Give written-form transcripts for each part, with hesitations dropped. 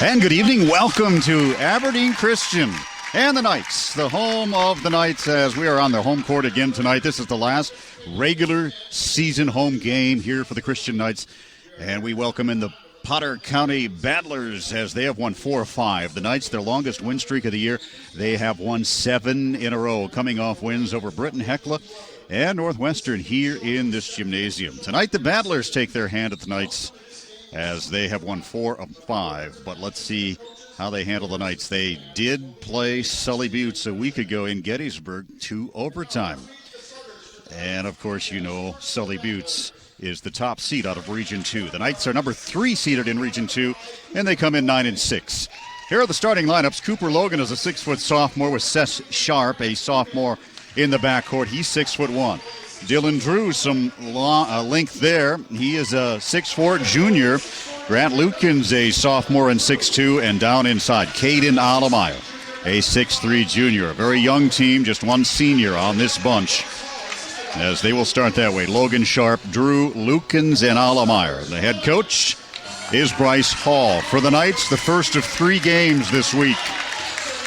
And good evening. Welcome to Aberdeen Christian and the Knights, the home of the Knights, as we are on the home court again tonight. This is the last regular season home game here for the Christian Knights. And we welcome in the Potter County Battlers as they have won 4 of 5. The Knights, their longest win streak of the year, they have won 7 in a row, coming off wins over Britton Hecla and Northwestern here in this gymnasium. Tonight, the Battlers take their hand at the Knights as they have won 4 of 5. But let's see how they handle the Knights. They did play Sully Buttes a week ago in Gettysburg to overtime. And, of course, you know Sully Buttes is the top seed out of Region 2. The Knights are number 3 seeded in Region 2, and they come in 9-6. Here are the starting lineups. Cooper Logan is a 6-foot sophomore with Seth Sharp, a sophomore in the backcourt. He's 6'1". Dylan Drew, some length there. He is a 6'4" junior. Grant Lukens, a sophomore and 6'2", and down inside, Caden Allemeyer, a 6'3" junior. A very young team, just one senior on this bunch, as they will start that way. Logan Sharp, Drew, Lukens, and Allemeyer. The head coach is Bryce Hall. For the Knights, the first of 3 games this week.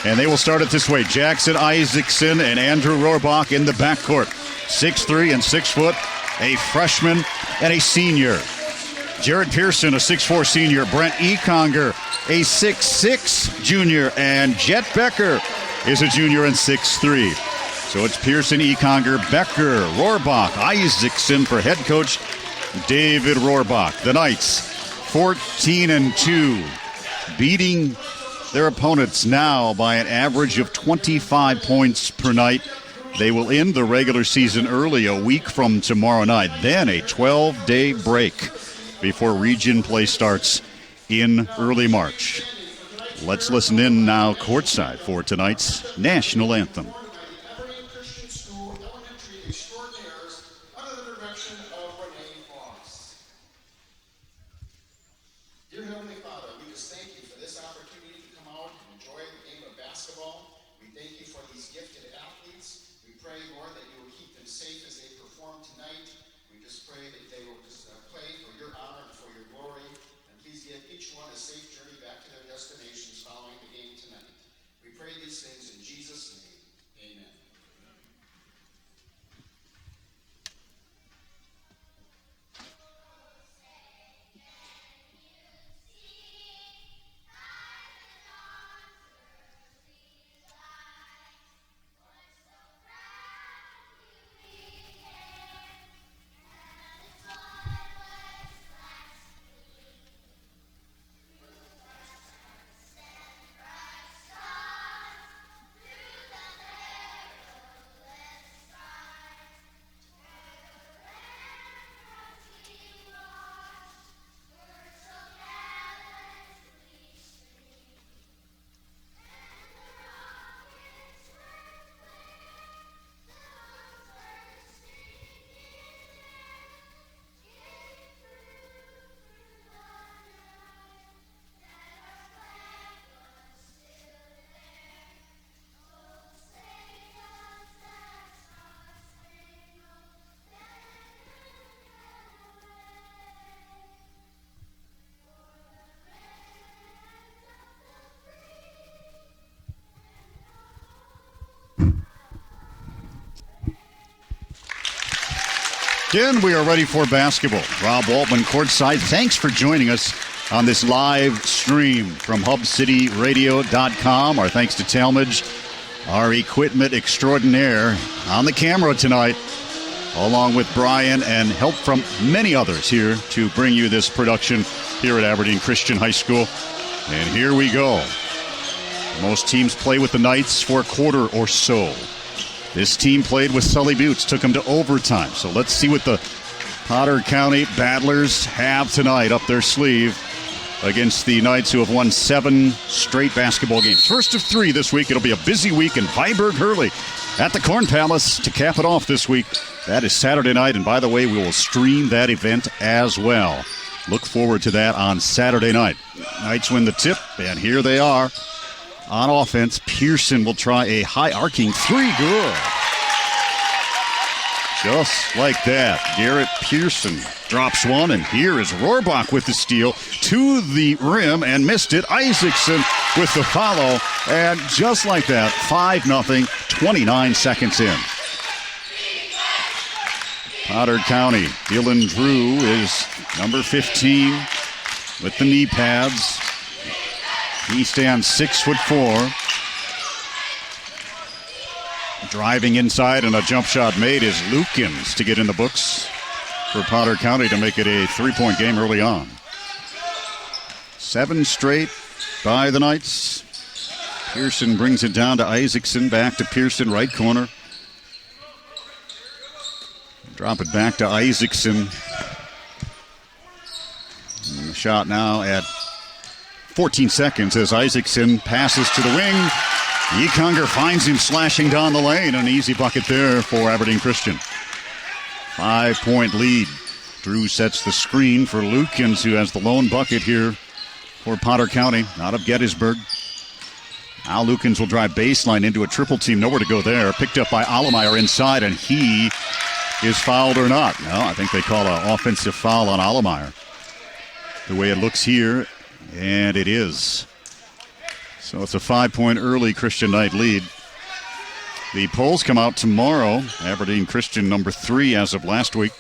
And they will start it this way. Jackson Isaacson and Andrew Rohrbach in the backcourt. 6'3" and 6 foot, a freshman and a senior. Jared Pearson, a 6'4" senior. Brent Econger, a 6'6" junior. And Jet Becker is a junior and 6'3". So it's Pearson, Econger, Becker, Rohrbach, Isaacson for head coach David Rohrbach. The Knights, 14-2, beating their opponents now by an average of 25 points per night. They will end the regular season early, a week from tomorrow night. Then a 12-day break before region play starts in early March. Let's listen in now courtside for tonight's national anthem. Again, we are ready for basketball. Rob Waltman courtside. Thanks for joining us on this live stream from HubCityRadio.com. Our thanks to Talmadge, our equipment extraordinaire, on the camera tonight, along with Brian, and help from many others here to bring you this production here at Aberdeen Christian High School. And here we go. Most teams play with the Knights for a quarter or so. This team played with Sully Buttes, took them to overtime. So let's see what the Potter County Battlers have tonight up their sleeve against the Knights, who have won 7 straight basketball games. First of 3 this week. It'll be a busy week in Viborg Hurley at the Corn Palace to cap it off this week. That is Saturday night, and by the way, we will stream that event as well. Look forward to that on Saturday night. Knights win the tip, and here they are. On offense, Pearson will try a high arcing 3. Good. Just like that, Garrett Pearson drops one, and here is Rohrbach with the steal to the rim and missed it. Isaacson with the follow, and just like that, 5-0, 29 seconds in. Potter County, Dylan Drew is number 15 with the knee pads. He stands 6'4". Driving inside and a jump shot made is Lukens to get in the books for Potter County to make it a 3-point game early on. 7 straight by the Knights. Pearson brings it down to Isaacson, back to Pearson, right corner. Drop it back to Isaacson. And the shot now at 14 seconds as Isaacson passes to the wing. Econger finds him slashing down the lane. An easy bucket there for Aberdeen Christian. 5-point lead. Drew sets the screen for Lukens, who has the lone bucket here for Potter County out of Gettysburg. Now Lukens will drive baseline into a triple team. Nowhere to go there. Picked up by Allemeyer inside, and he is fouled or not. No, I think they call an offensive foul on Allemeyer. The way it looks here, and it is. So it's a 5-point early Christian Knight lead. The polls come out tomorrow. Aberdeen Christian number 3 as of last week.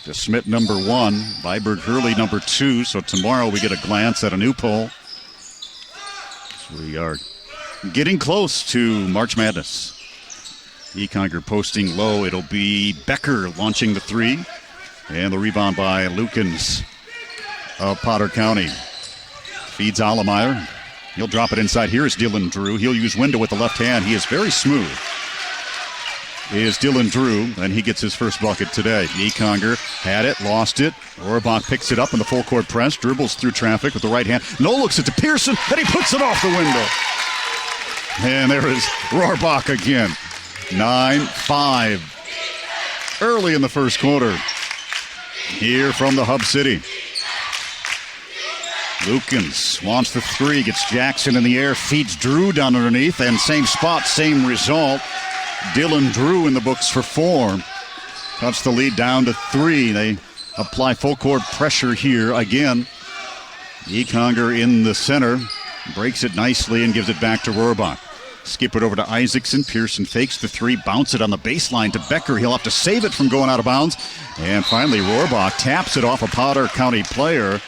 DeSmit number 1. Viborg Hurley number 2. So tomorrow we get a glance at a new poll. So we are getting close to March Madness. Econger posting low. It'll be Becker launching the 3. And the rebound by Lukens of Potter County. Feeds Allemeyer. He'll drop it inside. Here is Dylan Drew. He'll use window with the left hand. He is very smooth. Is Dylan Drew, and he gets his first bucket today. Econger had it, lost it. Rohrbach picks it up in the full court press, dribbles through traffic with the right hand. No looks it to Pearson, and he puts it off the window. And there is Rohrbach again. 9-5. Early in the first quarter. Here from the Hub City. Lukens wants the 3, gets Jackson in the air, feeds Drew down underneath, and same spot, same result. Dylan Drew in the books for 4. Cuts the lead down to 3. They apply full court pressure here again. Econger in the center, breaks it nicely and gives it back to Rohrbach. Skip it over to Isaacson. Pearson fakes the 3, bounce it on the baseline to Becker. He'll have to save it from going out of bounds. And finally, Rohrbach taps it off a Potter County player,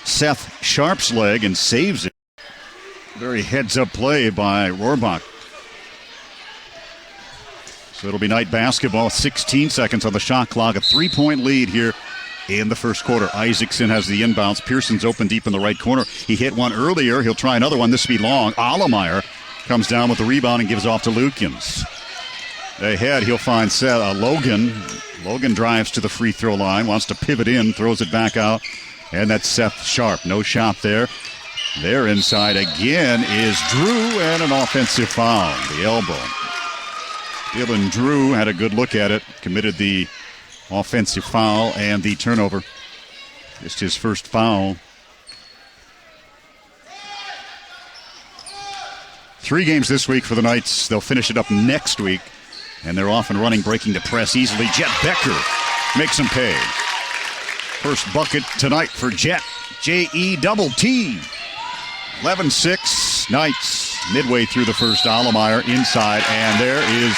Seth Sharp's leg, and saves it. Very heads-up play by Rohrbach. So it'll be Knight basketball. 16 seconds on the shot clock. A 3-point lead here in the first quarter. Isaacson has the inbounds. Pearson's open deep in the right corner. He hit one earlier. He'll try another one. This will be long. Allemeyer comes down with the rebound and gives off to Lukens. Ahead, he'll find Logan. Logan drives to the free throw line, wants to pivot in, throws it back out. And that's Seth Sharp. No shot there. There inside again is Drew, and an offensive foul. The elbow. Dylan Drew had a good look at it, committed the offensive foul and the turnover. Just his first foul. 3 games this week for the Knights. They'll finish it up next week. And they're off and running, breaking the press easily. Jet Becker makes him pay. First bucket tonight for Jet. J-E-double-T. 11-6 Knights. Midway through the first, Allemeyer inside. And there is,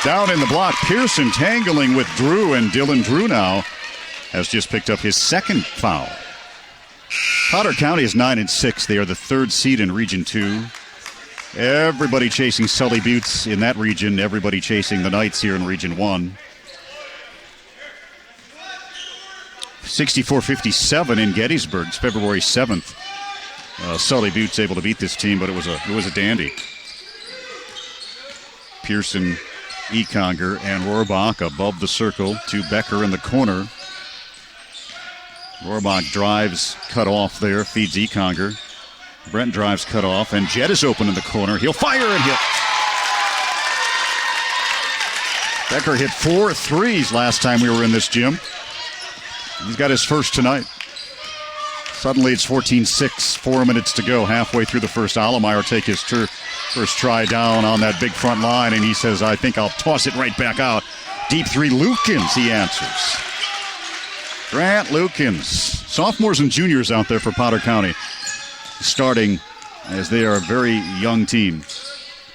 down in the block, Pearson tangling with Drew. And Dylan Drew now has just picked up his second foul. Potter County is 9-6. They are the 3rd seed in Region 2. Everybody chasing Sully Buttes in that region. Everybody chasing the Knights here in Region 1. 64-57 in Gettysburg. It's February 7th. Sully Buttes able to beat this team, but it was a dandy. Pearson, Econger, and Rohrbach above the circle to Becker in the corner. Rohrbach drives, cut off there, feeds Econger. Brent drives, cut off, and Jett is open in the corner. He'll fire and hit. Becker hit 4 threes last time we were in this gym. He's got his first tonight. Suddenly it's 14-6, 4 minutes to go, halfway through the first. Allemeyer take his first try down on that big front line, and he says, I think I'll toss it right back out. Deep three, Lukens, he answers. Grant Lukens, sophomores and juniors out there for Potter County, starting as they are a very young team.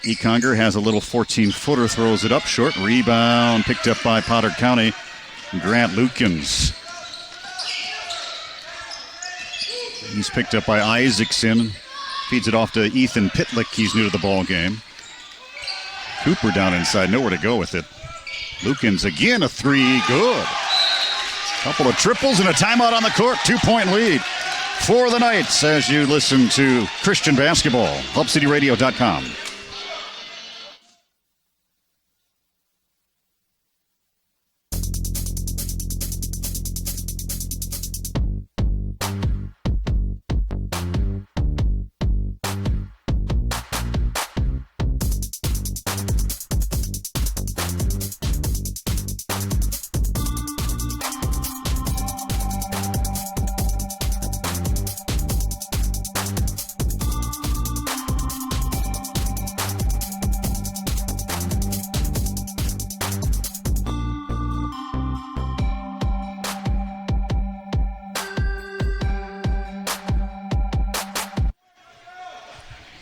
Econger has a little 14-footer, throws it up short. Rebound picked up by Potter County. Grant Lukens. He's picked up by Isaacson. Feeds it off to Ethan Pitlick. He's new to the ball game. Cooper down inside, nowhere to go with it. Lukens again, a three, good. Couple of triples and a timeout on the court. 2-point lead for the Knights as you listen to Christian basketball. HubCityRadio.com.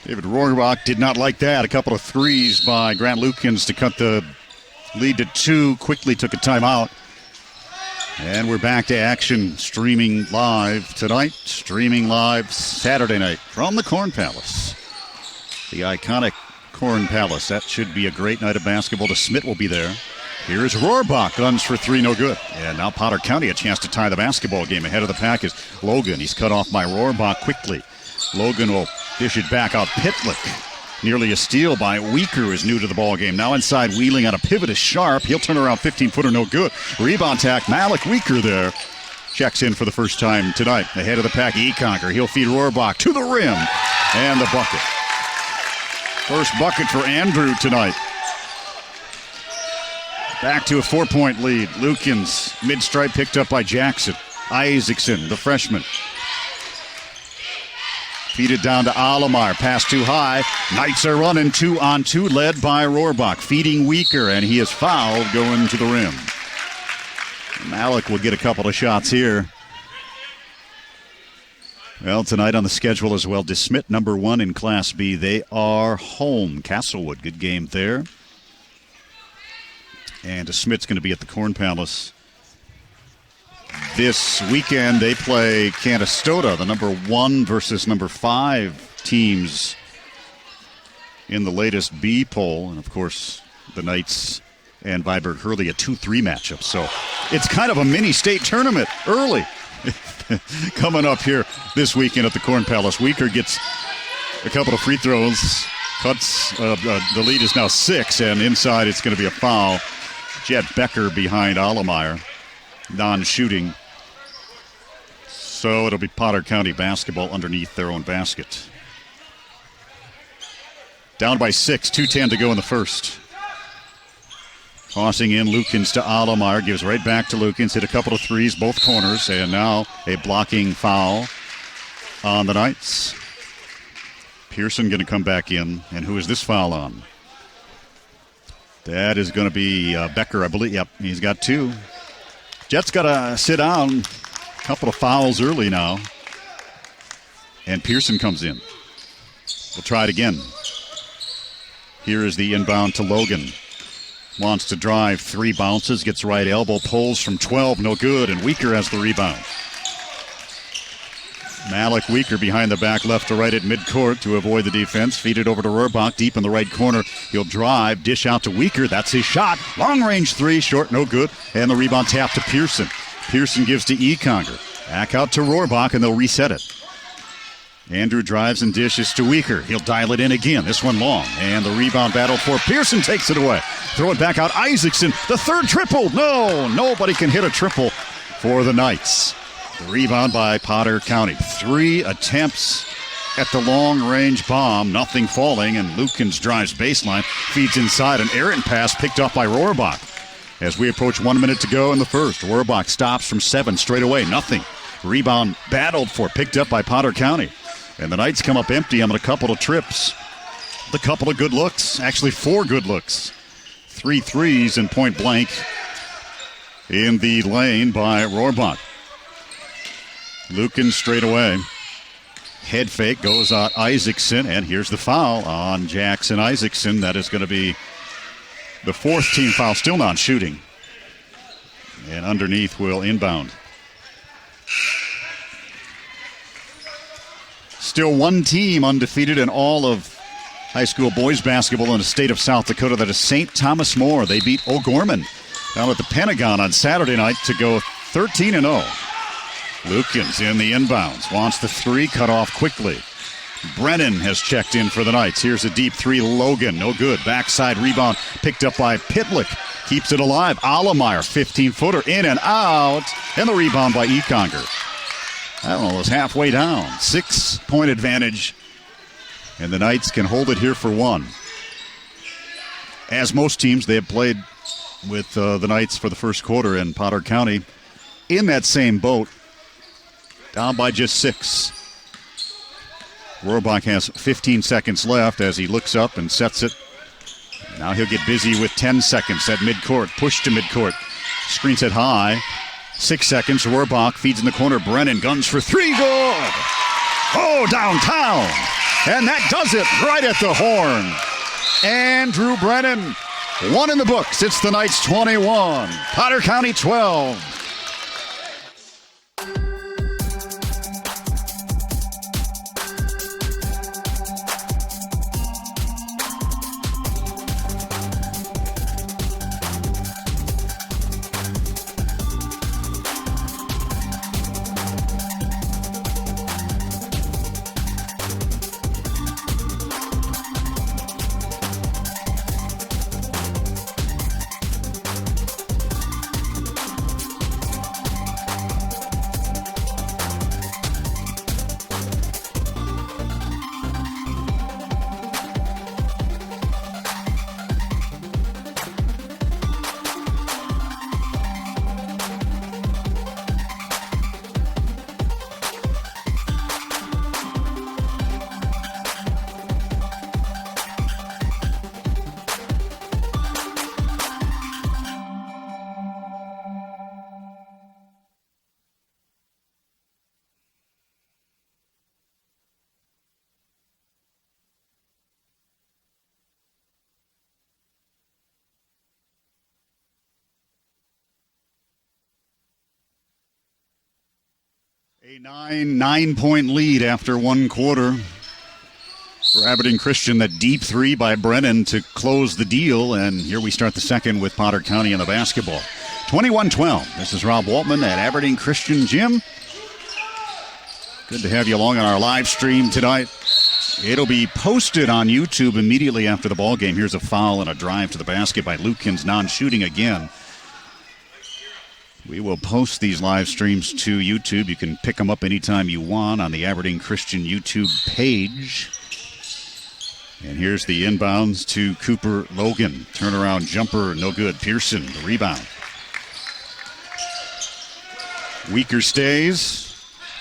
David Rohrbach did not like that. A couple of threes by Grant Lukens to cut the lead to 2. Quickly took a timeout. And we're back to action, streaming live tonight. Streaming live Saturday night from the Corn Palace. The iconic Corn Palace. That should be a great night of basketball. The Smith will be there. Here's Rohrbach. Guns for 3, no good. And now Potter County a chance to tie the basketball game. Ahead of the pack is Logan. He's cut off by Rohrbach quickly. Logan will dish it back out. Pitlick. Nearly a steal by Weaker, who is new to the ball game. Now inside, wheeling on a pivot is Sharp. He'll turn around 15-footer, no good. Rebound attack, Malik Weaker there. Checks in for the first time tonight. Ahead of the pack, Econger. He'll feed Rohrbach to the rim. And the bucket. First bucket for Andrew tonight. Back to a 4-point lead. Lukens, mid-stripe, picked up by Jackson. Isaacson, the freshman. Feed it down to Alamar. Pass too high. Knights are running 2-on-2, led by Rohrbach. Feeding Weaker, and he is fouled going to the rim. Malik will get a couple of shots here. Well, tonight on the schedule as well, DeSmit, number 1 in Class B. They are home. Castlewood, good game there. And DeSmit's going to be at the Corn Palace. This weekend, they play Canastota, the number 1 versus number 5 teams in the latest B poll. And, of course, the Knights and Viborg Hurley, a 2-3 matchup. So it's kind of a mini state tournament early coming up here this weekend at the Corn Palace. Weaker gets a couple of free throws, cuts. The lead is now 6, and inside it's going to be a foul. Jet Becker behind Allemeyer. Non-shooting. So it'll be Potter County basketball underneath their own basket. Down by 6, 2:10 to go in the first. Tossing in Lukens to Allemeyer. Gives right back to Lukens. Hit a couple of threes, both corners. And now a blocking foul on the Knights. Pearson going to come back in. And who is this foul on? That is going to be Becker, I believe. Yep, he's got 2. Jets got to sit down. A couple of fouls early now. And Pearson comes in. We'll try it again. Here is the inbound to Logan. Wants to drive, 3 bounces, gets right elbow, pulls from 12, no good, and Weaker has the rebound. Malik Weaker behind the back, left to right at midcourt to avoid the defense. Feed it over to Rohrbach, deep in the right corner. He'll drive, dish out to Weaker. That's his shot. Long-range 3, short, no good. And the rebound tap to Pearson. Pearson gives to Econger. Back out to Rohrbach, and they'll reset it. Andrew drives and dishes to Weaker. He'll dial it in again. This one long. And the rebound battle for Pearson takes it away. Throw it back out. Isaacson, the third triple. No, nobody can hit a triple for the Knights. The rebound by Potter County. 3 attempts at the long-range bomb. Nothing falling, and Lukens drives baseline. Feeds inside. An errant pass picked up by Rohrbach. As we approach 1 minute to go in the first, Rohrbach stops from 7 straight away. Nothing. Rebound battled for, picked up by Potter County. And the Knights come up empty on a couple of trips. A couple of good looks. Actually, 4 good looks. 3 threes in point blank in the lane by Rohrbach. Lukin straight away. Head fake goes on Isaacson, and here's the foul on Jackson Isaacson. That is going to be the 4th team foul, still not shooting. And underneath will inbound. Still one team undefeated in all of high school boys basketball in the state of South Dakota. That is St. Thomas More. They beat O'Gorman down at the Pentagon on Saturday night to go 13-0. Lukens in the inbounds. Wants the 3, cut off quickly. Brennan has checked in for the Knights. Here's a deep 3, Logan. No good. Backside rebound picked up by Pitlick. Keeps it alive. Allemeyer, 15-footer, in and out. And the rebound by Econger. I don't know, it was halfway down. 6-point advantage. And the Knights can hold it here for 1. As most teams, they have played with the Knights for the first quarter, in Potter County in that same boat. Down by just 6. Rohrbach has 15 seconds left as he looks up and sets it. Now he'll get busy with 10 seconds at midcourt. Push to midcourt. Screens it high. 6 seconds. Rohrbach feeds in the corner. Brennan guns for 3. Good. Oh, downtown. And that does it right at the horn. Andrew Brennan. 1 in the books. It's the Knights 21. Potter County 12. A 9-point lead after 1 quarter for Aberdeen Christian. That deep 3 by Brennan to close the deal. And here we start the second with Potter County in the basketball. 21-12. This is Rob Waltman at Aberdeen Christian Gym. Good to have you along on our live stream tonight. It'll be posted on YouTube immediately after the ball game. Here's a foul and a drive to the basket by Lukens, non-shooting again. We will post these live streams to YouTube. You can pick them up anytime you want on the Aberdeen Christian YouTube page. And here's the inbounds to Cooper Logan. Turnaround jumper, no good. Pearson, the rebound. Weaker stays.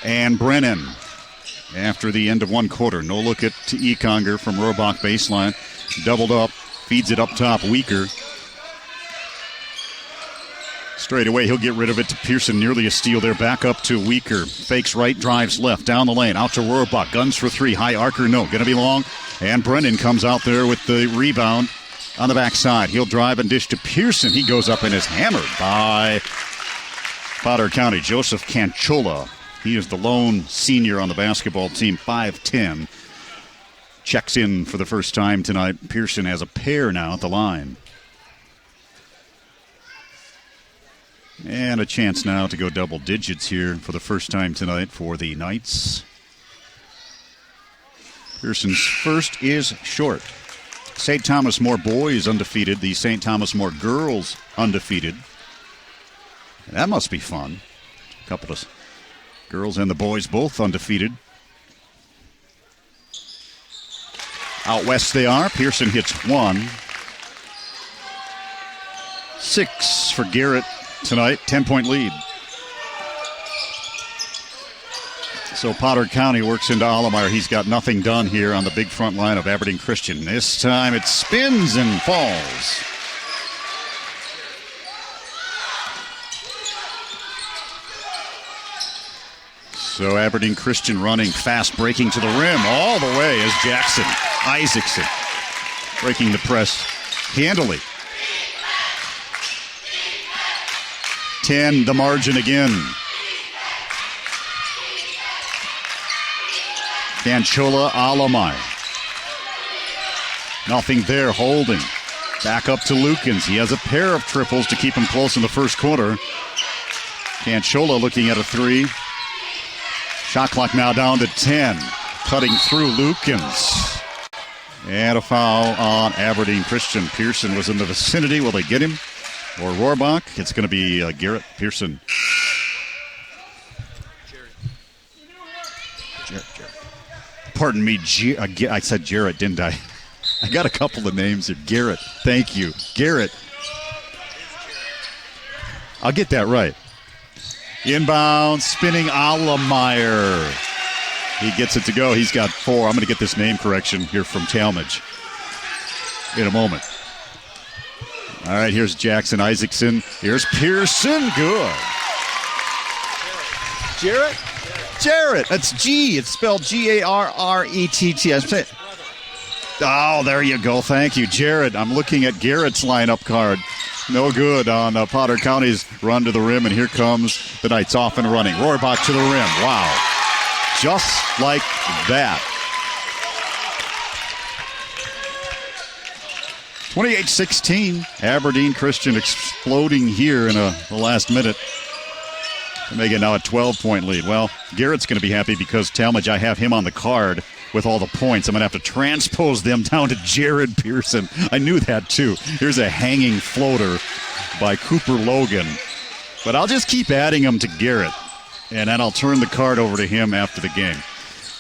And Brennan, after the end of 1 quarter. No look at to Econger from Rohrbach baseline. Doubled up, feeds it up top. Weaker. Straight away, he'll get rid of it to Pearson. Nearly a steal there. Back up to Weaker. Fakes right, drives left. Down the lane. Out to Rohrbach. Guns for 3. High arcer, no. Going to be long. And Brennan comes out there with the rebound on the backside. He'll drive and dish to Pearson. He goes up and is hammered by Potter County. Joseph Canchola. He is the lone senior on the basketball team. 5'10". Checks in for the first time tonight. Pearson has a pair now at the line. And a chance now to go double digits here for the first time tonight for the Knights. Pearson's first is short. St. Thomas More boys undefeated. The St. Thomas More girls undefeated. That must be fun. A couple of girls and the boys both undefeated. Out west they are. Pearson hits 1. 6 for Garrett tonight. 10-point lead. So Potter County works into Allemeyer. He's got nothing done here on the big front line of Aberdeen Christian. This time it spins and falls. So Aberdeen Christian running, fast breaking to the rim all the way as Jackson Isaacson breaking the press handily. 10 the margin again. Canchola Alamai. Nothing there, holding. Back up to Lukens. He has a pair of triples to keep him close in the first quarter. Canchola looking at a three. Shot clock now down to 10. Cutting through Lukens. And a foul on Aberdeen Christian. Pearson was in the vicinity. Will they get him? Or Rohrbach? It's going to be Garrett Pearson. Jarrett. Pardon me, I said Jarrett, didn't I? I got a couple of names here. Garrett, thank you. Garrett. I'll get that right. Inbound, spinning Allemeyer. He gets it to go. He's got 4. I'm going to get this name correction here from Talmadge in a moment. All right, here's Jackson Isaacson. Here's Pearson. Good. Jarrett. That's G. It's spelled Garrett. Oh, there you go. Thank you, Jarrett. I'm looking at Garrett's lineup card. No good on Potter County's run to the rim, and here comes the Knights off and running. Rohrbach to the rim. Wow. Just like that. 28-16. Aberdeen Christian exploding here in the last minute to make it now a 12-point lead. Well, Garrett's going to be happy because Talmadge, I have him on the card with all the points. I'm going to have to transpose them down to Jared Pearson. I knew that, too. Here's a hanging floater by Cooper Logan. But I'll just keep adding them to Garrett, and then I'll turn the card over to him after the game.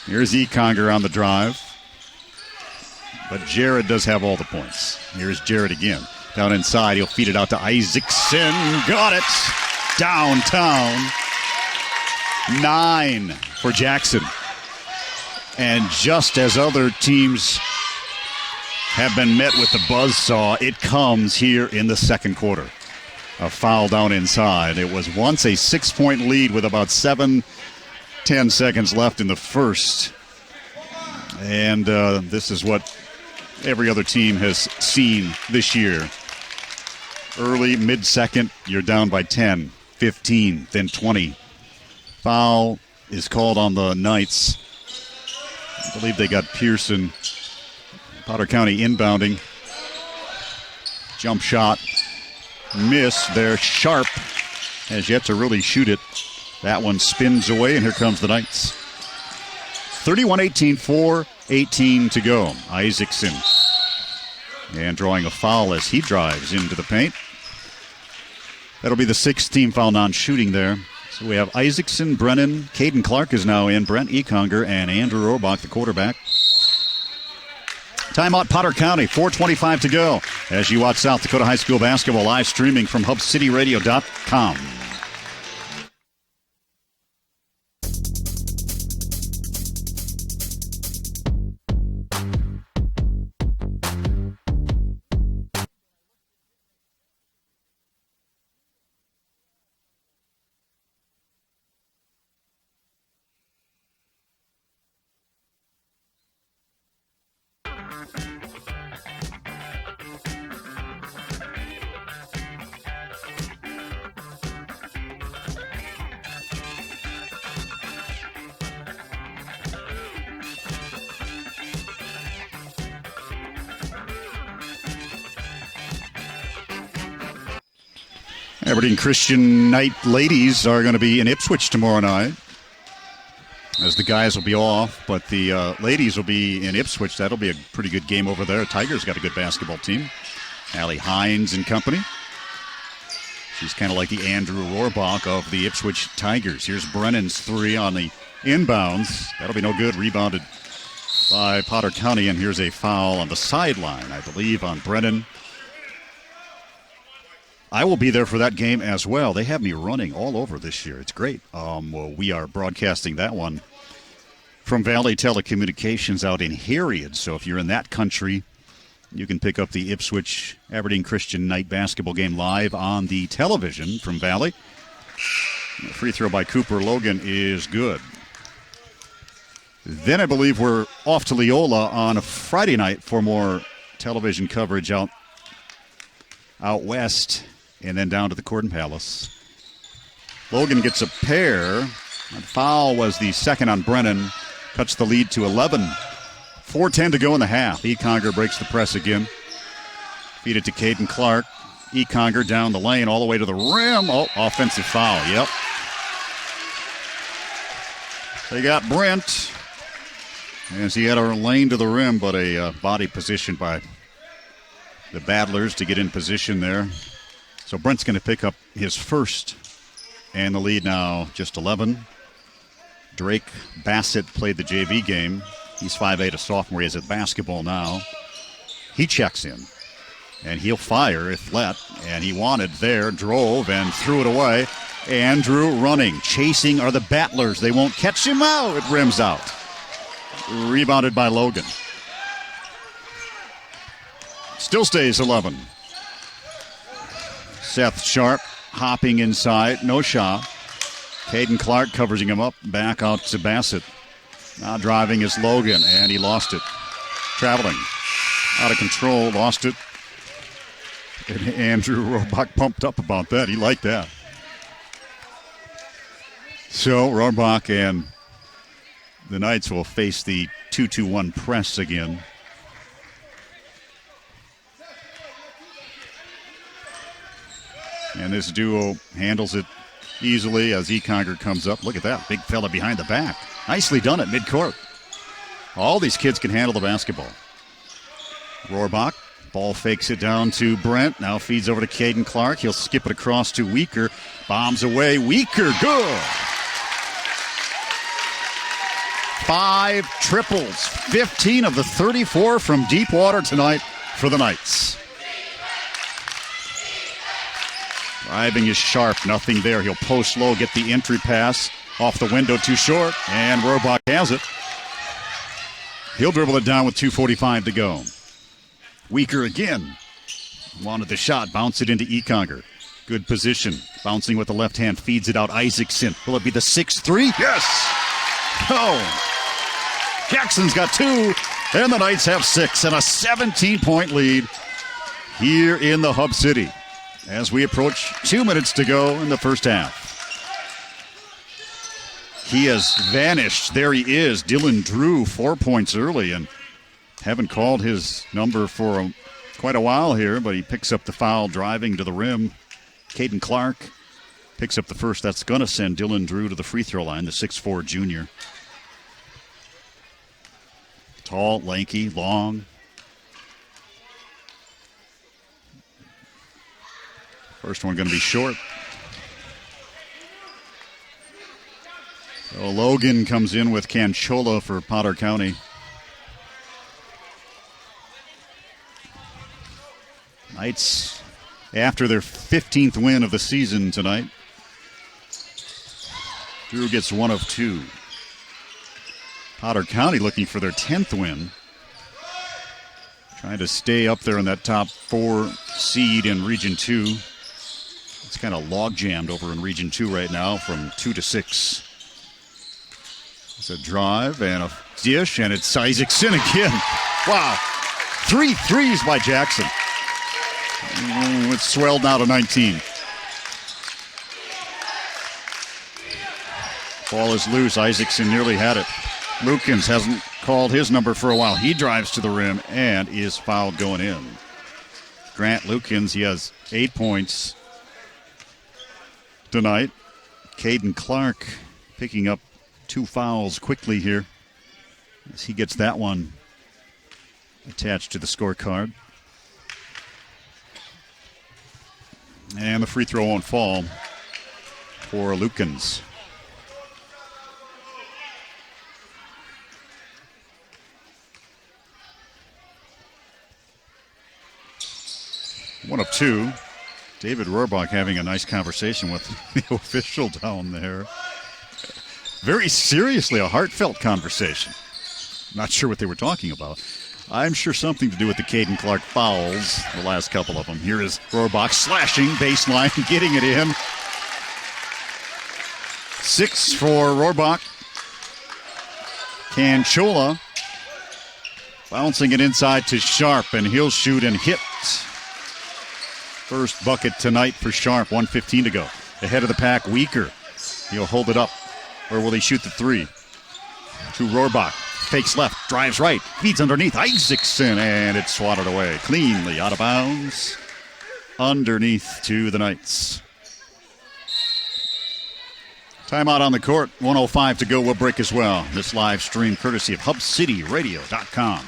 Here's Econger on the drive. But Jared does have all the points. Here's Jared again. Down inside, he'll feed it out to Isaacson. Got it. Downtown. 9 for Jackson. And just as other teams have been met with the buzzsaw, it comes here in the second quarter. A foul down inside. It was once a 6-point lead with about 7-10 seconds left in the first. And this is what every other team has seen this year. Early, mid-second, you're down by 10, 15, then 20. Foul is called on the Knights. I believe they got Pearson. Potter County inbounding. Jump shot. Miss. They're sharp. Has yet to really shoot it. That one spins away, and here comes the Knights. 31-18, 4:18 to go. Isaacson. And drawing a foul as he drives into the paint. That'll be the 6th team foul non-shooting there. So we have Isaacson, Brennan, Caden Clark is now in, Brent Econger, and Andrew Rohrbach, the quarterback. Timeout Potter County, 4:25 to go. As you watch South Dakota High School basketball live streaming from HubCityRadio.com. Aberdeen Christian Knight ladies are going to be in Ipswich tomorrow night, as the guys will be off, but the ladies will be in Ipswich. That'll be a pretty good game over there. Tigers got a good basketball team. Allie Hines and company. She's kind of like the Andrew Rohrbach of the Ipswich Tigers. Here's Brennan's 3 on the inbounds. That'll be no good. Rebounded by Potter County, and here's a foul on the sideline, I believe, on Brennan. I will be there for that game as well. They have me running all over this year. It's great. Well, we are broadcasting that one from Valley Telecommunications out in Harriet. So if you're in that country, you can pick up the Ipswich Aberdeen Christian Knight basketball game live on the television from Valley. The free throw by Cooper Logan is good. Then I believe we're off to Leola on a Friday night for more television coverage out west, and then down to the Corden Palace. Logan gets a pair. That foul was the second on Brennan. Cuts the lead to 11. 4:10 to go in the half. Econger breaks the press again. Feed it to Caden Clark. Econger down the lane all the way to the rim. Oh, offensive foul. Yep. They got Brent as he had a lane to the rim, but a body position by the Battlers to get in position there. So Brent's going to pick up his first, and the lead now just 11. Drake Bassett played the JV game. He's 5'8", a sophomore. He has a basketball now. He checks in, and he'll fire if let. And he wanted there, drove, and threw it away. Andrew running. Chasing are the Battlers. They won't catch him out. It rims out. Rebounded by Logan. Still stays 11. Seth Sharp hopping inside. No shot. Caden Clark covers him up. Back out to Bassett. Now driving is Logan, and he lost it. Traveling. Out of control. Lost it. And Andrew Rohrbach pumped up about that. He liked that. So Rohrbach and the Knights will face the 2-2-1 press again. And this duo handles it easily as Econger comes up. Look at that. Big fella behind the back. Nicely done at midcourt. All these kids can handle the basketball. Rohrbach. Ball fakes it down to Brent. Now feeds over to Caden Clark. He'll skip it across to Weaker. Bombs away. Weaker. Good. 5 triples. 15 of the 34 from deep water tonight for the Knights. Driving is Sharp. Nothing there. He'll post low, get the entry pass. Off the window, too short. And Rohrbach has it. He'll dribble it down with 2:45 to go. Weaker again. Wanted the shot. Bounce it into Econger. Good position. Bouncing with the left hand. Feeds it out. Isaacson. Will it be the 6-3? Yes! Oh! Jackson's got 2. And the Knights have 6. And a 17-point lead here in the Hub City as we approach 2 minutes to go in the first half. He has vanished. There he is. Dylan Drew, 4 points early, and haven't called his number for quite a while here, but he picks up the foul driving to the rim. Caden Clark picks up the first. That's going to send Dylan Drew to the free throw line, the 6'4 junior. Tall, lanky, long. First one going to be short. So Logan comes in with Canchola for Potter County. Knights, after their 15th win of the season tonight. Drew gets 1 of 2. Potter County looking for their 10th win. Trying to stay up there in that top 4 seed in Region 2. It's kind of log-jammed over in Region 2 right now from 2 to 6. It's a drive and a dish, and it's Isaacson again. Wow. 3 threes by Jackson. It's swelled now to 19. Ball is loose. Isaacson nearly had it. Lukens hasn't called his number for a while. He drives to the rim and is fouled going in. Grant Lukens, he has 8 points tonight. Caden Clark picking up 2 fouls quickly here as he gets that one attached to the scorecard. And the free throw won't fall for Lukens. One of 2. David Rohrbach having a nice conversation with the official down there. Very seriously, a heartfelt conversation. Not sure what they were talking about. I'm sure something to do with the Caden Clark fouls, the last couple of them. Here is Rohrbach slashing, baseline, getting it in. 6 for Rohrbach. Canchola bouncing it inside to Sharp, and he'll shoot and hit. First bucket tonight for Sharp, 1:15 to go. Ahead of the pack, Weaker. He'll hold it up. Or will he shoot the three? To Rohrbach. Fakes left, drives right, feeds underneath Isaacson, and it's swatted away. Cleanly out of bounds. Underneath to the Knights. Timeout on the court. 1:05 to go. We'll break as well. This live stream courtesy of HubCityRadio.com.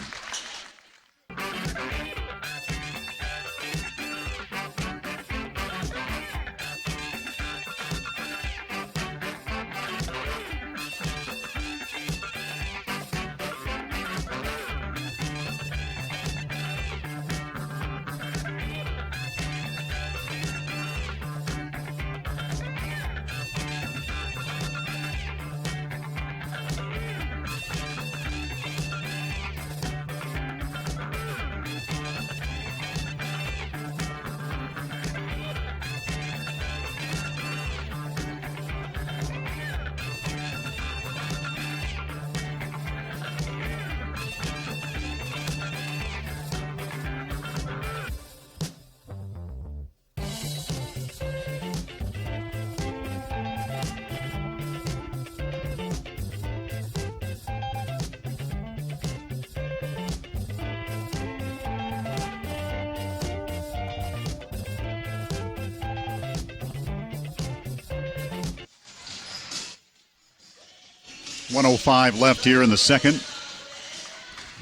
.105 left here in the second.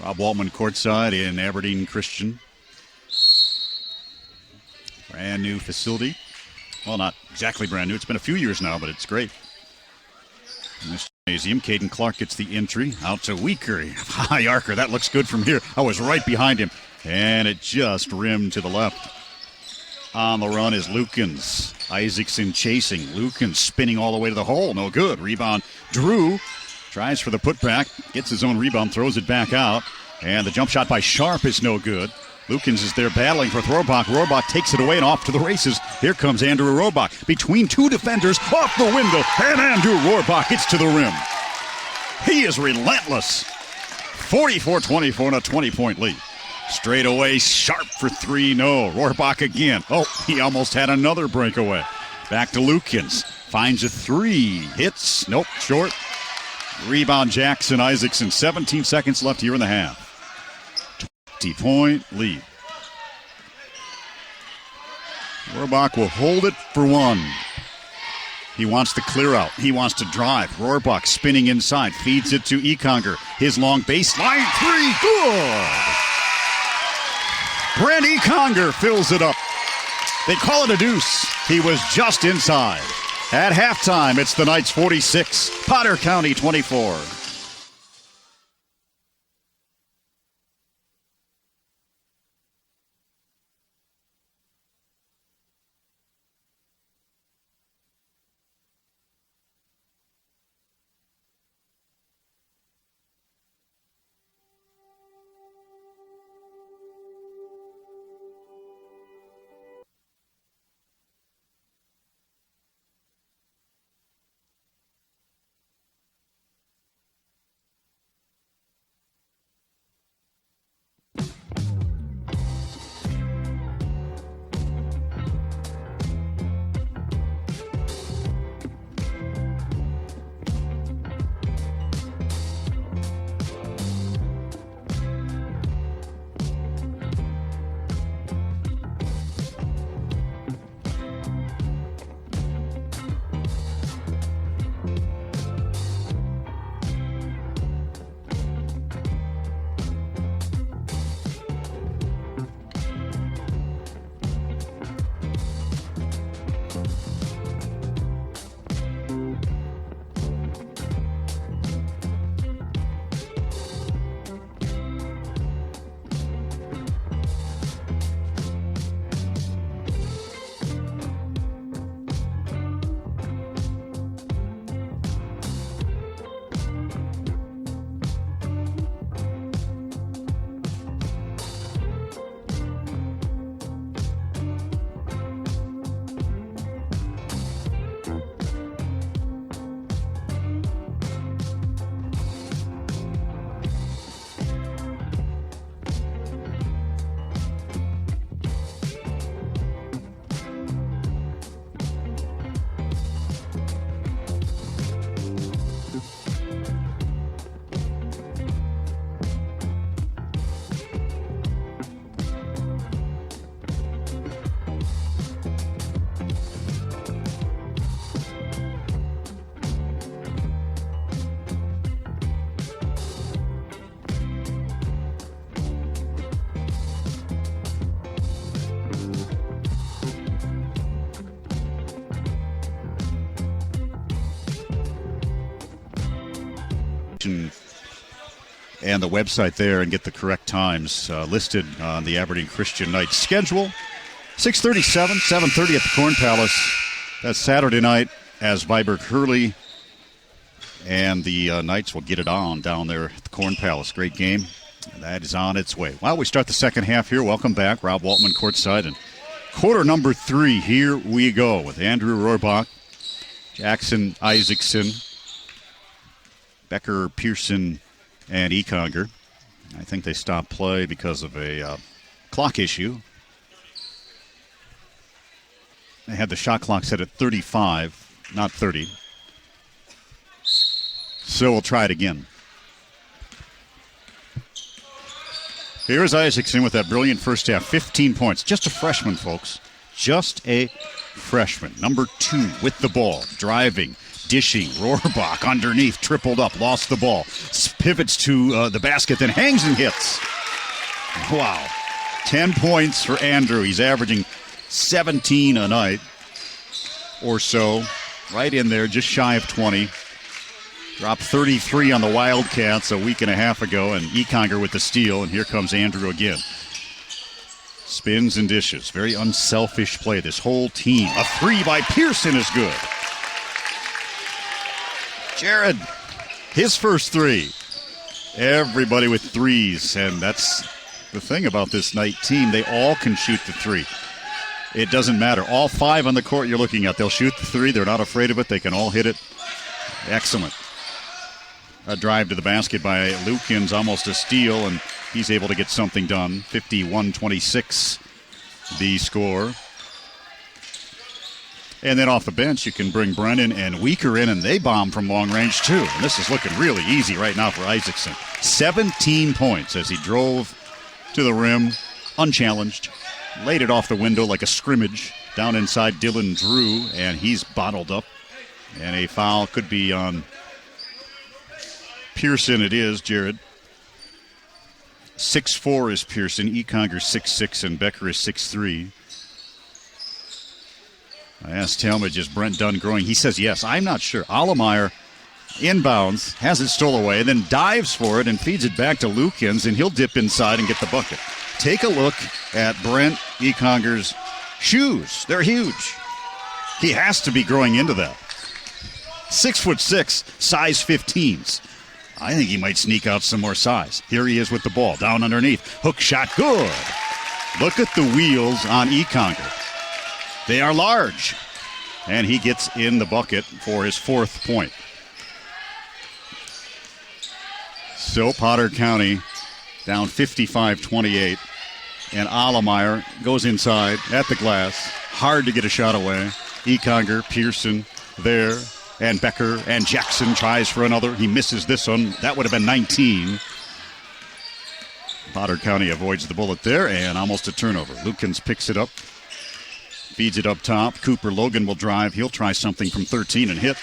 Rob Waltman courtside in Aberdeen Christian. Brand new facility. Well, not exactly brand new. It's been a few years now, but it's great. In this gymnasium, Caden Clark gets the entry. Out to Weaker. High arcer. That looks good from here. I was right behind him. And it just rimmed to the left. On the run is Lukens. Isaacson chasing. Lukens spinning all the way to the hole. No good. Rebound. Drew tries for the putback. Gets his own rebound. Throws it back out. And the jump shot by Sharp is no good. Lukens is there battling for Rohrbach. Rohrbach takes it away and off to the races. Here comes Andrew Rohrbach. Between two defenders. Off the window. And Andrew Rohrbach gets to the rim. He is relentless. 44-24 and a 20-point lead. Straight away, Sharp for three. No. Rohrbach again. Oh, he almost had another breakaway. Back to Lukens. Finds a three. Hits. Nope. Short. Rebound Jackson Isaacson. 17 seconds left here in the half. 20-point lead. Rohrbach will hold it for one. He wants to clear out. He wants to drive. Rohrbach spinning inside. Feeds it to Econger. His long baseline three. Good. Brent Econger fills it up. They call it a deuce. He was just inside. At halftime, it's the Knights 46, Potter County 24. and the website there and get the correct times listed on the Aberdeen Christian Knights schedule. 6:37, 7:30 at the Corn Palace. That's Saturday night as Viborg Hurley and the Knights will get it on down there at the Corn Palace. Great game. And that is on its way. Well, we start the second half here. Welcome back. Rob Waltman courtside. And quarter number 3, here we go with Andrew Rohrbach, Jackson Isaacson, Becker, Pearson, and Econger. I think they stopped play because of a clock issue. They had the shot clock set at 35, not 30. So we'll try it again. Here's Isaacson with that brilliant first half. 15 points. Just a freshman, folks. Just a freshman. Number 2 with the ball. Driving, dishing. Rohrbach underneath. Tripled up. Lost the ball. Pivots to the basket. Then hangs and hits. Wow. 10 points for Andrew. He's averaging 17 a night or so. Right in there. Just shy of 20. Dropped 33 on the Wildcats a week and a half ago, and Econger with the steal, and here comes Andrew again. Spins and dishes. Very unselfish play, this whole team. A 3 by Pearson is good. Jared, his first 3. Everybody with 3s, and that's the thing about this Knight team. They all can shoot the 3. It doesn't matter. All 5 on the court you're looking at, they'll shoot the 3. They're not afraid of it. They can all hit it. Excellent. A drive to the basket by Lukens, almost a steal, and he's able to get something done. 51-26, the score. And then off the bench, you can bring Brennan and Weaker in, and they bomb from long range, too. And this is looking really easy right now for Isaacson. 17 points as he drove to the rim, unchallenged. Laid it off the window like a scrimmage down inside Dylan Drew, and he's bottled up. And a foul could be on Pearson. It is, Jared. 6'4" is Pearson. Econger 6'6", and Becker is 6'3". I asked Talmadge, is Brent Dunn growing? He says yes. I'm not sure. Allemeyer inbounds, has it stole away, then dives for it and feeds it back to Lukens, and he'll dip inside and get the bucket. Take a look at Brent Econger's shoes. They're huge. He has to be growing into that. 6'6", size 15s. I think he might sneak out some more size. Here he is with the ball, down underneath. Hook shot, good. Look at the wheels on Econger. They are large. And he gets in the bucket for his 4th point. So Potter County down 55-28. And Allemeyer goes inside at the glass. Hard to get a shot away. Econger, Pearson there. And Becker and Jackson tries for another. He misses this one. That would have been 19. Potter County avoids the bullet there, and almost a turnover. Lukens picks it up, feeds it up top. Cooper Logan will drive. He'll try something from 13 and hit.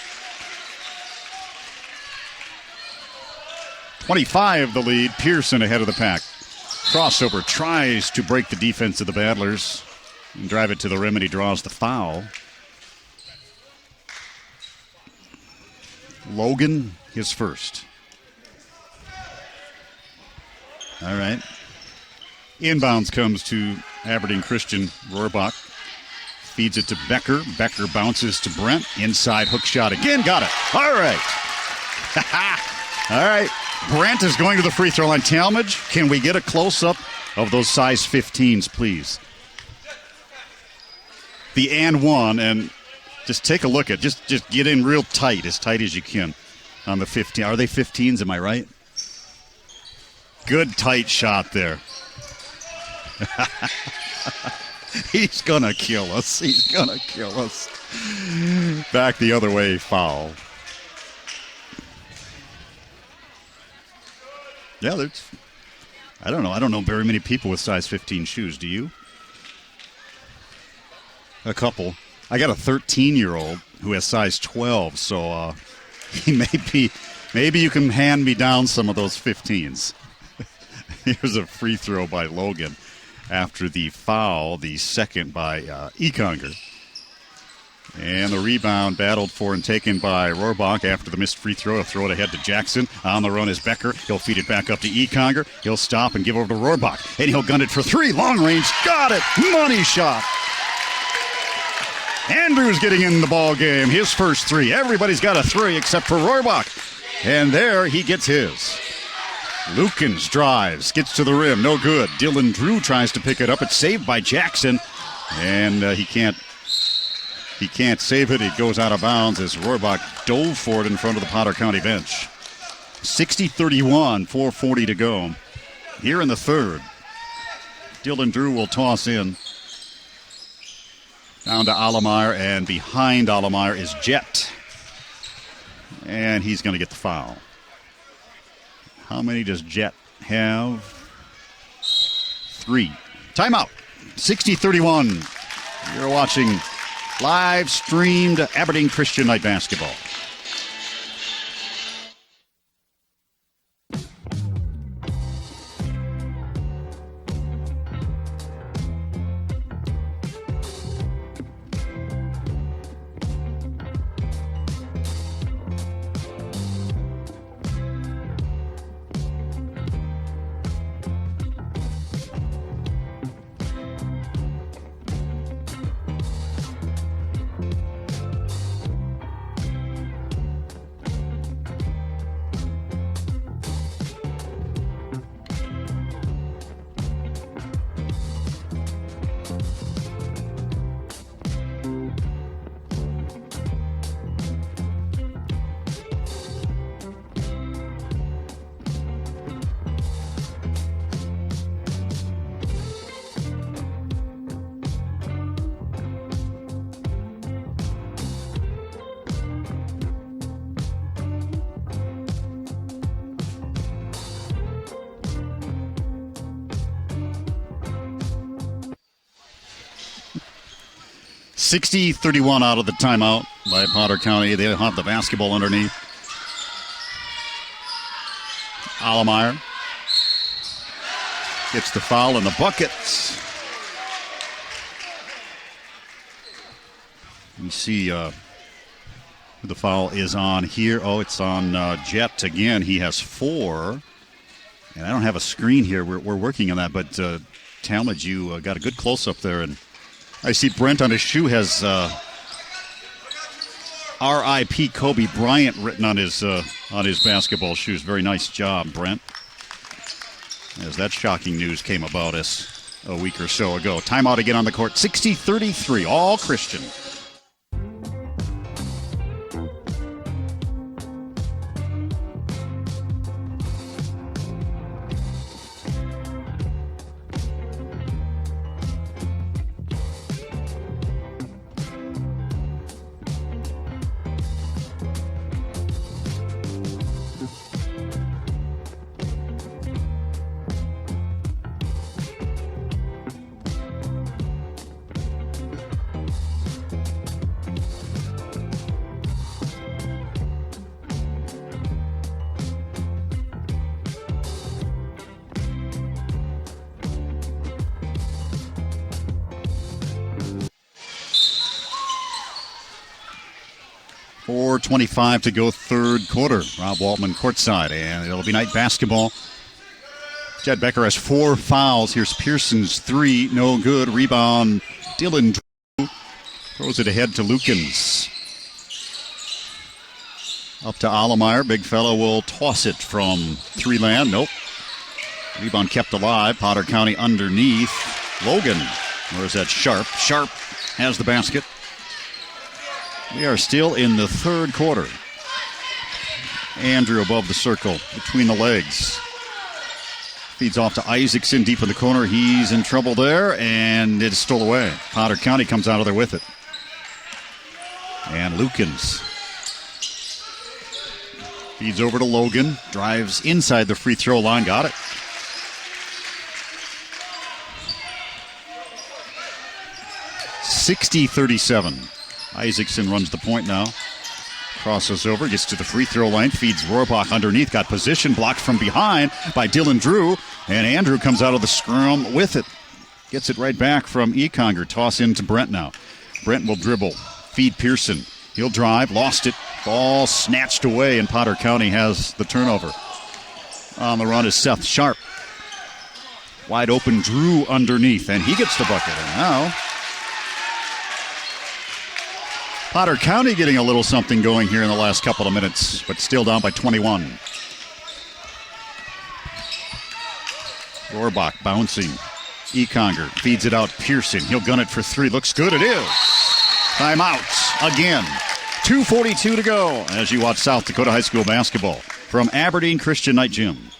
25 the lead. Pearson ahead of the pack. Crossover tries to break the defense of the Battlers and drive it to the rim, and he draws the foul. Logan, his first. All right. Inbounds comes to Aberdeen Christian. Rohrbach feeds it to Becker. Becker bounces to Brent. Inside hook shot again. Got it. All right. All right. Brent is going to the free throw line. Talmadge, can we get a close-up of those size 15s, please? The and one, and just take a look at, just get in real tight as you can on the 15. Are they 15s, am I right? Good tight shot there. He's going to kill us. He's going to kill us. Back the other way, foul. Yeah, there's, I don't know very many people with size 15 shoes. Do you? A couple. I got a 13-year-old who has size 12, so maybe you can hand me down some of those 15s. Here's a free throw by Logan after the foul, the second by Econger. And the rebound battled for and taken by Rohrbach after the missed free throw. He'll throw it ahead to Jackson. On the run is Becker. He'll feed it back up to Econger. He'll stop and give over to Rohrbach. And he'll gun it for three. Long range. Got it. Money shot. Andrews getting in the ball game. His first three. Everybody's got a three except for Rohrbach. And there he gets his. Lukens drives. Gets to the rim. No good. Dylan Drew tries to pick it up. It's saved by Jackson. And he can't save it. It goes out of bounds as Rohrbach dove for it in front of the Potter County bench. 60-31, 4:40 to go. Here in the third, Dylan Drew will toss in. Down to Allemeyer, and behind Allemeyer is Jett. And he's going to get the foul. How many does Jett have? 3. Timeout. 60-31. You're watching live streamed Aberdeen Christian Night Basketball. $60-31 out of the timeout by Potter County. They'll have the basketball underneath. Allemeyer gets the foul in the bucket. You see who the foul is on here. Oh, it's on Jett again. He has 4. And I don't have a screen here. We're working on that. But Talmadge, you got a good close-up there. And I see Brent on his shoe has R.I.P. Kobe Bryant written on his basketball shoes. Very nice job, Brent. As that shocking news came about us a week or so ago. Timeout again on the court. 60-33, all Christian. .25 to go third quarter. Rob Waltman courtside, and it'll be night basketball. Jed Becker has 4 fouls. Here's Pearson's 3, no good. Rebound, Dylan Drew throws it ahead to Lukens. Up to Allemeyer. Big fellow will toss it from 3 land. Nope. Rebound kept alive. Potter County underneath. Logan. Where's that Sharp? Sharp has the basket. We are still in the third quarter. Andrew above the circle, between the legs. Feeds off to Isaacson deep in the corner. He's in trouble there, and it's stole away. Potter County comes out of there with it. And Lukens feeds over to Logan. Drives inside the free throw line. Got it. $60-37. Isaacson runs the point now. Crosses over, gets to the free throw line, feeds Rohrbach underneath, got position, blocked from behind by Dylan Drew, and Andrew comes out of the scrum with it. Gets it right back from Econger. Toss into Brent now. Brent will dribble, feed Pearson. He'll drive, lost it. Ball snatched away, and Potter County has the turnover. On the run is Seth Sharp. Wide open, Drew underneath, and he gets the bucket. And now Potter County getting a little something going here in the last couple of minutes, but still down by 21. Rohrbach bouncing. Econger feeds it out. Pearson. He'll gun it for three. Looks good. It is. Timeout again. 2:42 to go as you watch South Dakota High School basketball from Aberdeen Christian Night Gym.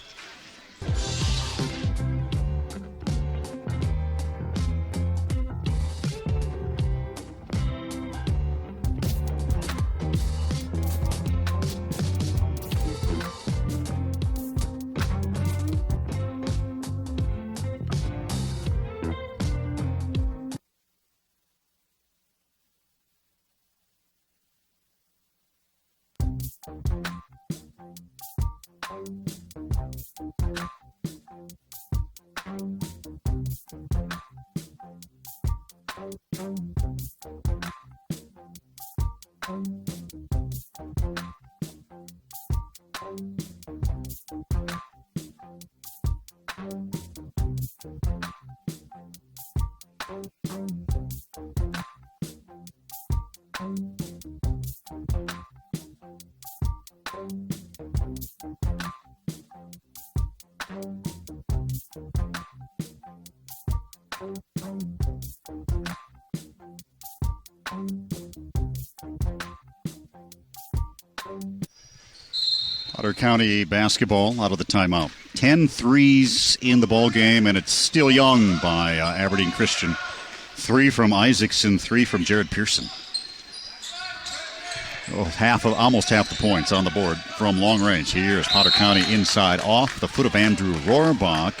Potter County basketball out of the timeout. 10 threes in the ball game, and it's still young by Aberdeen Christian. 3 from Isaacson, 3 from Jared Pearson. Almost half the points on the board from long range. Here's Potter County inside off the foot of Andrew Rohrbach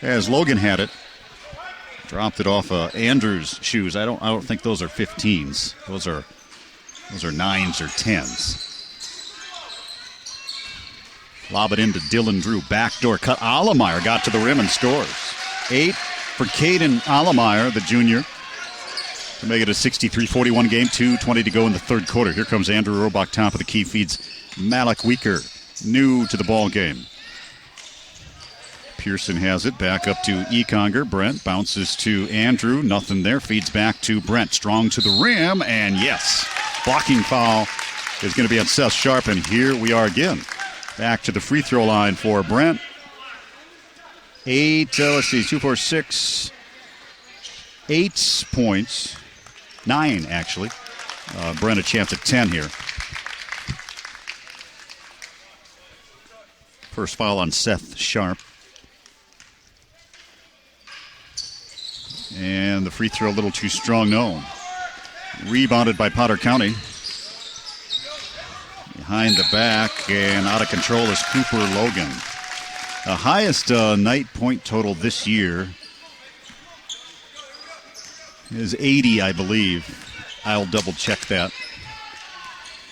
as Logan had it. Dropped it off Andrew's shoes. I don't think those are 15s. Those are 9s or 10s. Lob it into Dylan Drew. Backdoor cut. Allemeyer got to the rim and scores. 8 for Caden Allemeyer, the junior, to make it a 63-41 game. 2:20 to go in the third quarter. Here comes Andrew Rohrbach, top of the key, feeds Malik Weaker, new to the ball game. Pearson has it, back up to Econger. Brent bounces to Andrew, nothing there, feeds back to Brent. Strong to the rim, and yes, blocking foul is going to be on Seth Sharp, and here we are again. Back to the free throw line for Brent. 8, 2, 4, 6, 8 points. 9, actually. Brent a chance at 10 here. First foul on Seth Sharp. And the free throw a little too strong, no. Rebounded by Potter County. Behind the back and out of control is Cooper Logan. The highest night point total this year is 80, I believe. I'll double check that.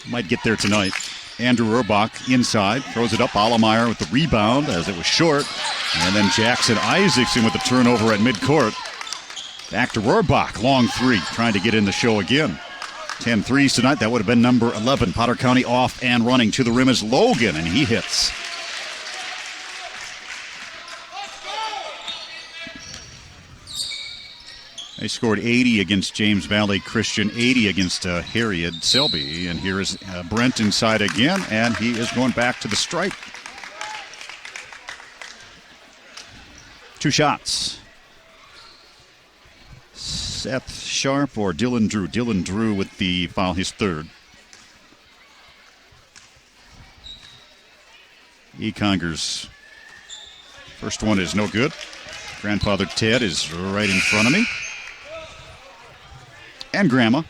Might get there tonight. Andrew Rohrbach inside, throws it up. Allemeyer with the rebound as it was short. And then Jackson Isaacson with the turnover at midcourt. Back to Rohrbach, long three, trying to get in the show again. 10 threes tonight. That would have been number 11. Potter County off and running to the rim is Logan, and he hits. They scored 80 against James Valley Christian, 80 against Harriet Selby. And here is Brent inside again, and he is going back to the stripe. 2 shots. Seth Sharp or Dylan Drew. Dylan Drew with the foul, his third. Econger's first one is no good. Grandfather Ted is right in front of me. And Grandma.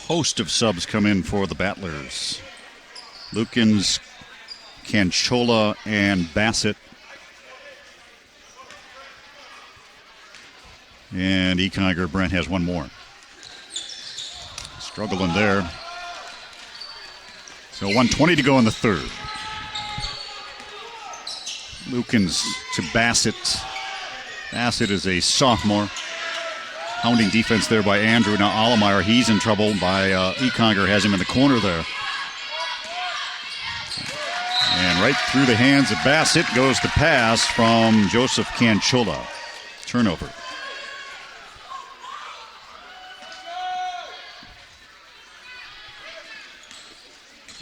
Host of subs come in for the Battlers. Lukens, Canchola, and Bassett. And Econger Brent has one more. Struggling there. So 1:20 to go in the third. Lukens to Bassett. Bassett is a sophomore. Hounding defense there by Andrew. Now Allemeyer, he's in trouble by Econger, has him in the corner there. And right through the hands of Bassett goes the pass from Joseph Canchola. Turnover.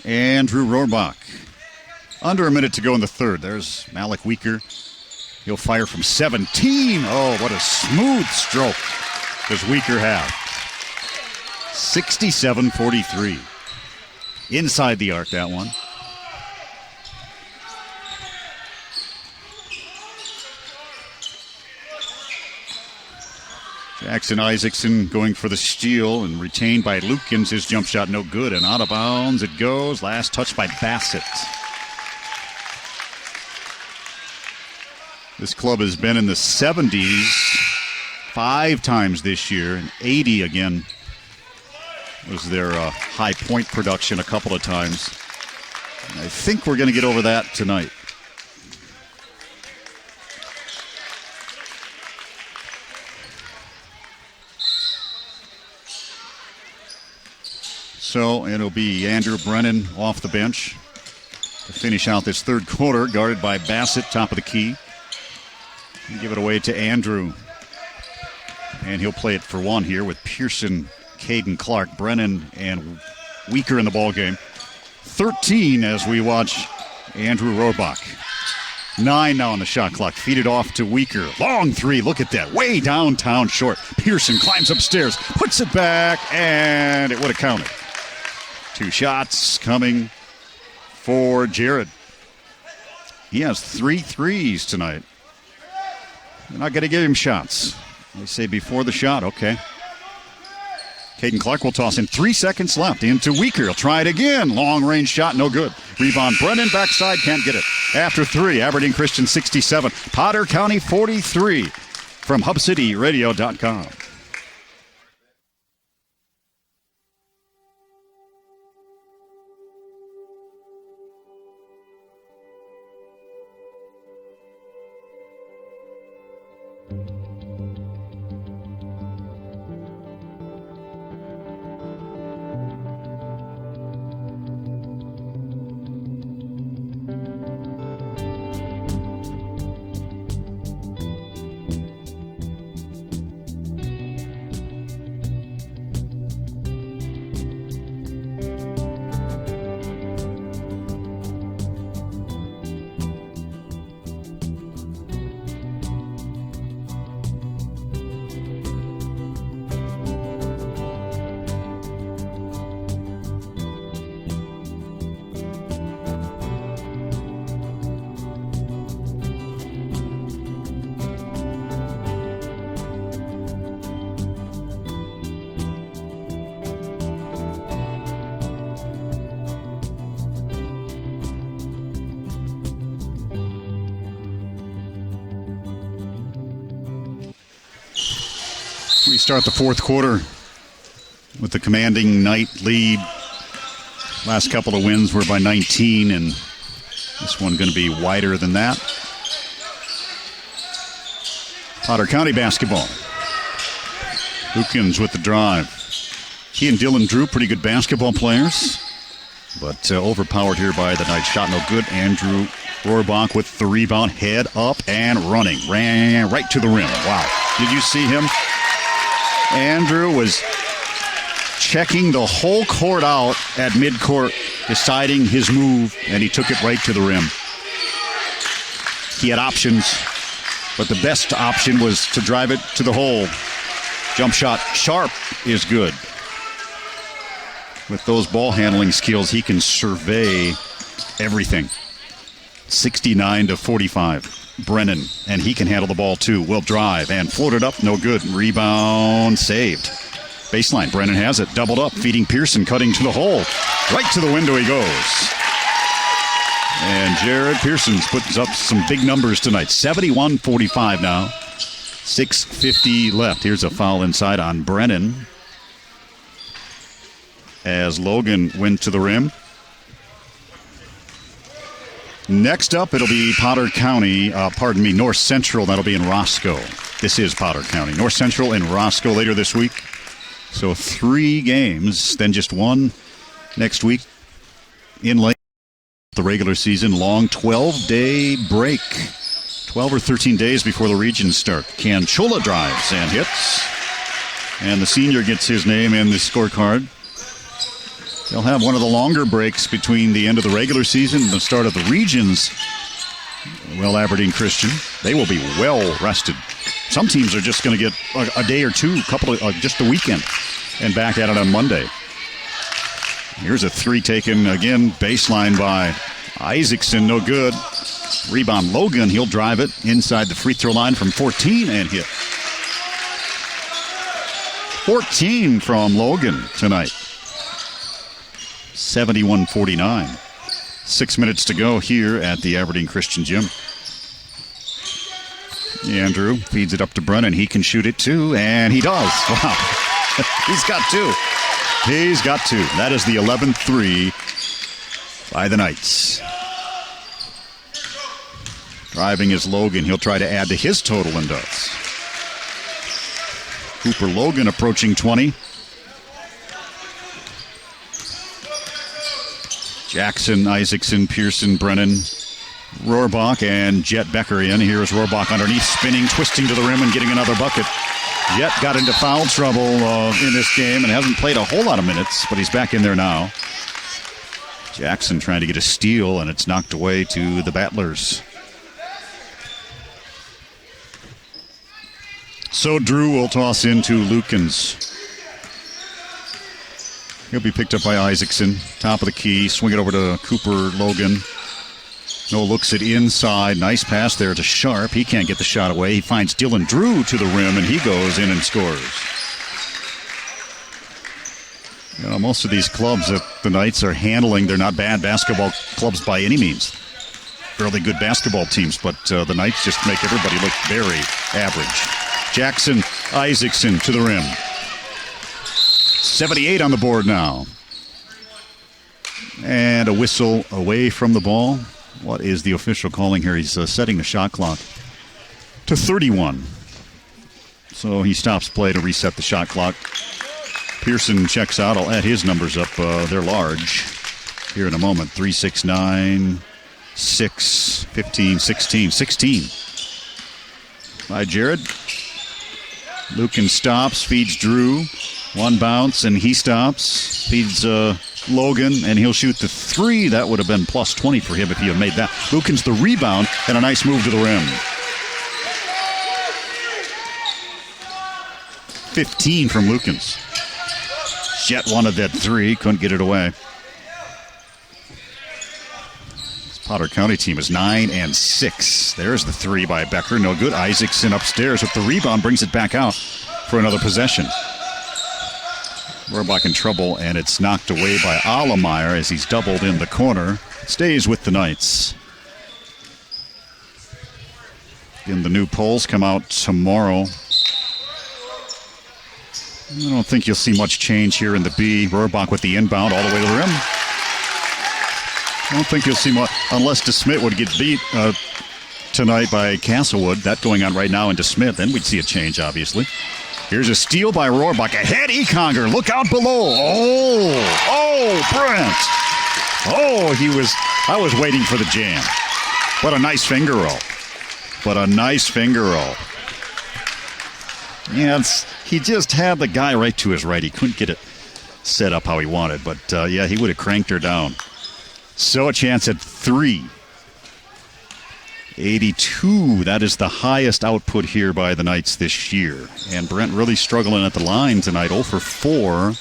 Andrew Rohrbach. Under a minute to go in the third. There's Malik Weaker. He'll fire from 17. Oh, what a smooth stroke does Weaker have. 67-43. Inside the arc, that one. Jackson Isaacson going for the steal and retained by Lukens. His jump shot no good, and out of bounds it goes. Last touch by Bassett. This club has been in the 70s 5 times this year, and 80 again was their high point production a couple of times. And I think we're going to get over that tonight. So it'll be Andrew Brennan off the bench to finish out this third quarter, guarded by Bassett, top of the key. Give it away to Andrew. And he'll play it for one here with Pearson, Caden Clark, Brennan, and Weaker in the ballgame. 13 as we watch Andrew Rohrbach. 9 now on the shot clock. Feed it off to Weaker. Long three. Look at that. Way downtown short. Pearson climbs upstairs, puts it back, and it would have counted. 2 shots coming for Jared. He has 3 threes tonight. They're not going to give him shots. They say before the shot, okay. Caden Clark will toss in 3 seconds left. Into Weaker. He'll try it again. Long range shot, no good. Rebound Brennan, backside, can't get it. After 3, Aberdeen Christian 67. Potter County 43 from HubCityRadio.com. We start the fourth quarter with the commanding Knight lead. Last couple of wins were by 19, and this one going to be wider than that. Potter County basketball. Lukens with the drive. He and Dylan Drew, pretty good basketball players, but overpowered here by the Knights. Shot no good. Andrew Rohrbach with the rebound, head up and running. Ran right to the rim. Wow. Did you see him? Andrew was checking the whole court out at midcourt, deciding his move, and he took it right to the rim. He had options, but the best option was to drive it to the hole. Jump shot sharp is good. With those ball handling skills, he can survey everything. 69-45. Brennan, and he can handle the ball too. Will drive and float it up, no good. Rebound saved. Baseline, Brennan has it, doubled up, feeding Pearson, cutting to the hole. Right to the window he goes. And Jared Pearson's putting up some big numbers tonight. 71-45 now. 6:50 left. Here's a foul inside on Brennan as Logan went to the rim. Next up, it'll be Potter County, North Central. That'll be in Roscoe. This is Potter County. North Central and Roscoe later this week. So 3 games, then just 1 next week in late. The regular season, long 12-day break. 12 or 13 days before the regions start. Canchola drives and hits. And the senior gets his name in the scorecard. They'll have one of the longer breaks between the end of the regular season and the start of the regions. Well, Aberdeen Christian, they will be well rested. Some teams are just going to get a day or two, just the weekend, and back at it on Monday. Here's a 3 taken, again, baseline by Isaacson, no good. Rebound Logan, he'll drive it inside the free throw line from 14 and hit. 14 from Logan tonight. 71-49. 6 minutes to go here at the Aberdeen Christian Gym. Andrew feeds it up to Brennan. He can shoot it too, and he does. Wow. He's got 2. He's got 2. That is the 11th 3 by the Knights. Driving is Logan. He'll try to add to his total and does. Cooper Logan approaching 20. Jackson, Isaacson, Pearson, Brennan, Rohrbach, and Jet Becker in. Here is Rohrbach underneath, spinning, twisting to the rim, and getting another bucket. Jet got into foul trouble in this game and hasn't played a whole lot of minutes, but he's back in there now. Jackson trying to get a steal, and it's knocked away to the Battlers. So Drew will toss into Lukens. He'll be picked up by Isaacson. Top of the key. Swing it over to Cooper Logan. No looks it inside. Nice pass there to Sharp. He can't get the shot away. He finds Dylan Drew to the rim, and he goes in and scores. You know, most of these clubs that the Knights are handling, they're not bad basketball clubs by any means. Fairly good basketball teams, but the Knights just make everybody look very average. Jackson, Isaacson to the rim. 78 on the board now. And a whistle away from the ball. What is the official calling here? He's setting the shot clock to 31. So he stops play to reset the shot clock. Pearson checks out. I'll add his numbers up. They're large here in a moment. 3, 6, 9, 6, 15, 16. 16 by Jared. Lucan stops, feeds Drew. One bounce, and he stops. Feeds Logan, and he'll shoot the 3. That would have been plus 20 for him if he had made that. Lucan's the rebound, and a nice move to the rim. 15 from Lukens. Jet wanted that 3, couldn't get it away. This Potter County team is 9-6. There's the 3 by Becker, no good. Isaacson upstairs with the rebound, brings it back out for another possession. Rohrbach in trouble, and it's knocked away by Allemeyer as he's doubled in the corner. Stays with the Knights. Again, the new polls come out tomorrow. I don't think you'll see much change here in the B. Rohrbach with the inbound all the way to the rim. I don't think you'll see much, unless DeSmit would get beat tonight by Castlewood. That going on right now in DeSmit. Then we'd see a change, obviously. Here's a steal by Rohrbach. Ahead, Econger. Look out below. Brent. I was waiting for the jam. What a nice finger roll. Yeah, he just had the guy right to his right. He couldn't get it set up how he wanted. But, he would have cranked her down. So a chance at 3. 82. That is the highest output here by the Knights this year. And Brent really struggling at the line tonight. 0 for 4.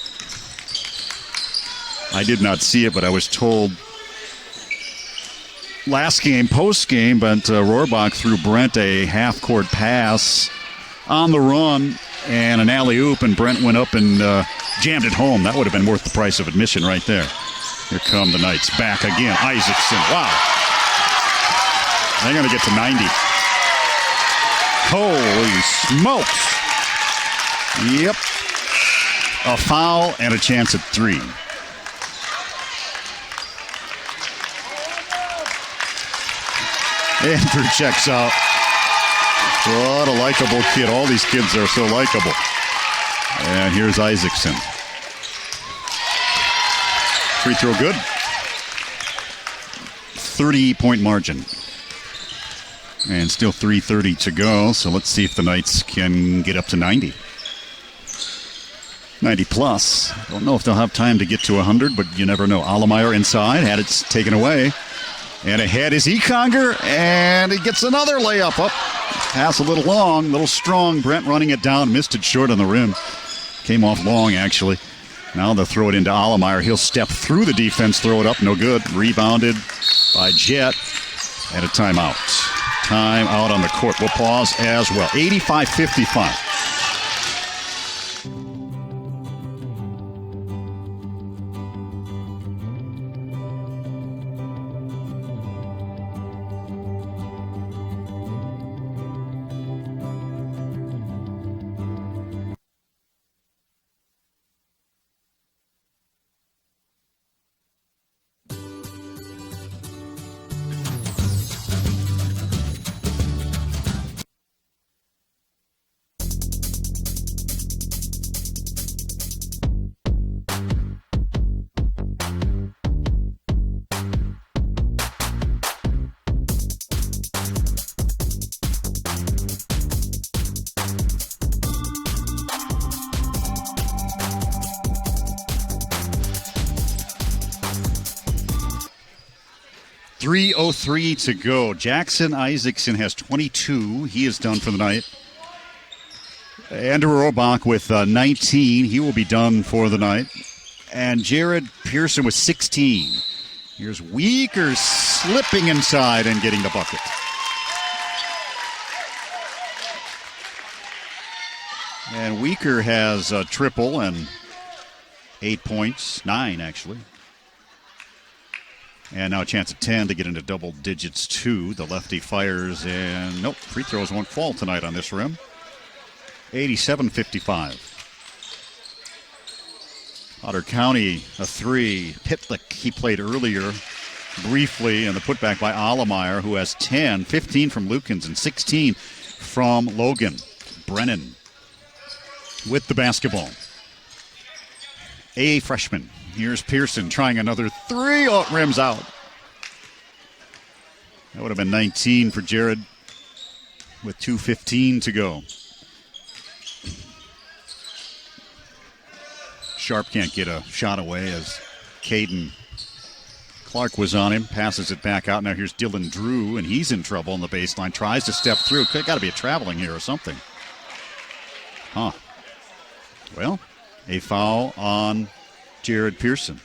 I did not see it, but I was told last game, post game, but Rohrbach threw Brent a half-court pass on the run and an alley-oop, and Brent went up and jammed it home. That would have been worth the price of admission right there. Here come the Knights back again. Isaacson. Wow. They're going to get to 90. Holy smokes. Yep. A foul and a chance at 3. Andrew checks out. What a likable kid. All these kids are so likable. And here's Isaacson. Free throw good. 30-point margin. And still 3:30 to go, so let's see if the Knights can get up to 90. 90 plus. Don't know if they'll have time to get to 100, but you never know. Allemeyer inside, had it taken away. And ahead is Econger, and he gets another layup up. Pass a little long, a little strong. Brent running it down, missed it short on the rim. Came off long, actually. Now they'll throw it into Allemeyer. He'll step through the defense, throw it up, no good. Rebounded by Jet, and a timeout. Timeout on the court. We'll pause as well. 85-55. .303 to go. Jackson Isaacson has 22. He is done for the night. Andrew Robach with 19. He will be done for the night. And Jared Pearson with 16. Here's Weaker slipping inside and getting the bucket. And Weaker has a triple and 8 points. 9, actually. And now a chance at 10 to get into double digits, too. The lefty fires, and nope, free throws won't fall tonight on this rim. 87-55. Potter County, a 3. Pitlick, he played earlier briefly, and the putback by Allemeyer, who has 10, 15 from Lukens, and 16 from Logan. Brennan with the basketball. A freshman. Here's Pearson trying another 3. Oh, it rims out. That would have been 19 for Jared with 2:15 to go. Sharp can't get a shot away as Caden Clark was on him. Passes it back out. Now here's Dylan Drew, and he's in trouble on the baseline. Tries to step through. Got to be a traveling here or something. Huh. Well, a foul on Jared Pearson.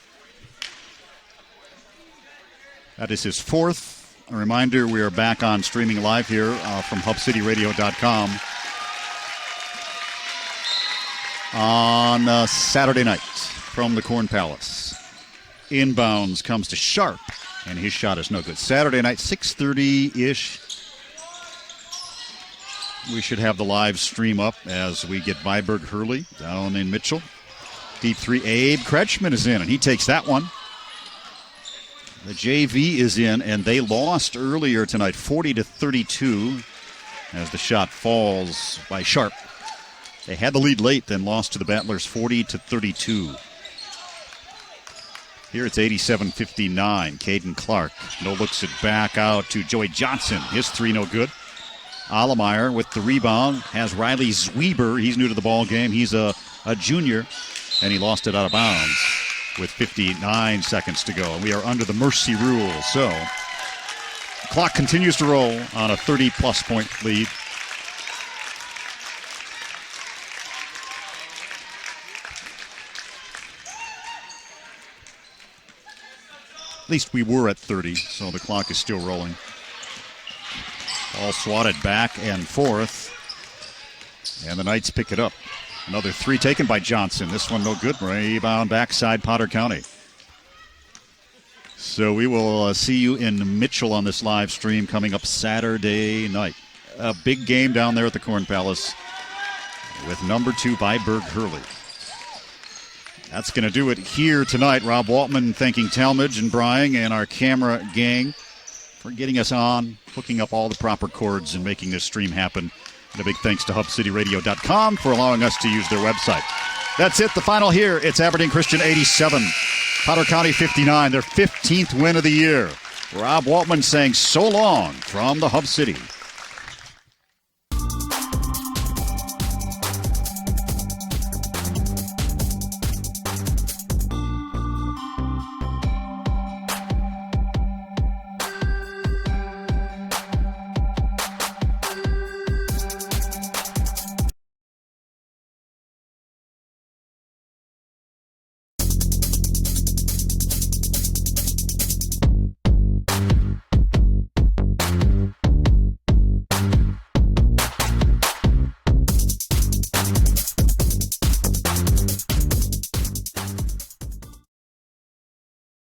That is his 4th. A reminder, we are back on streaming live here from hubcityradio.com on Saturday night from the Corn Palace. Inbounds comes to Sharp, and his shot is no good. Saturday night, 6:30-ish. We should have the live stream up as we get Viborg Hurley down in Mitchell. Deep 3, Abe Kretschmann is in, and he takes that one. The JV is in, and they lost earlier tonight, 40-32, as the shot falls by Sharp. They had the lead late, then lost to the Battlers 40-32. Here it's 87-59. Caden Clark looks it back out to Joey Johnson. His 3 no good. Allemeyer with the rebound has Riley Zwieber. He's new to the ball game. He's a junior, and he lost it out of bounds with 59 seconds to go. And we are under the mercy rule, so the clock continues to roll on a 30-plus point lead. At least we were at 30, so the clock is still rolling. All swatted back and forth. And the Knights pick it up. Another 3 taken by Johnson. This one no good. Rebound backside Potter County. So we will see you in Mitchell on this live stream coming up Saturday night. A big game down there at the Corn Palace with number 2 Viborg Hurley. That's going to do it here tonight. Rob Waltman thanking Talmadge and Brying and our camera gang for getting us on, hooking up all the proper cords and making this stream happen. And a big thanks to HubCityRadio.com for allowing us to use their website. That's it. The final here. It's Aberdeen Christian 87, Potter County 59, their 15th win of the year. Rob Waltman saying so long from the Hub City.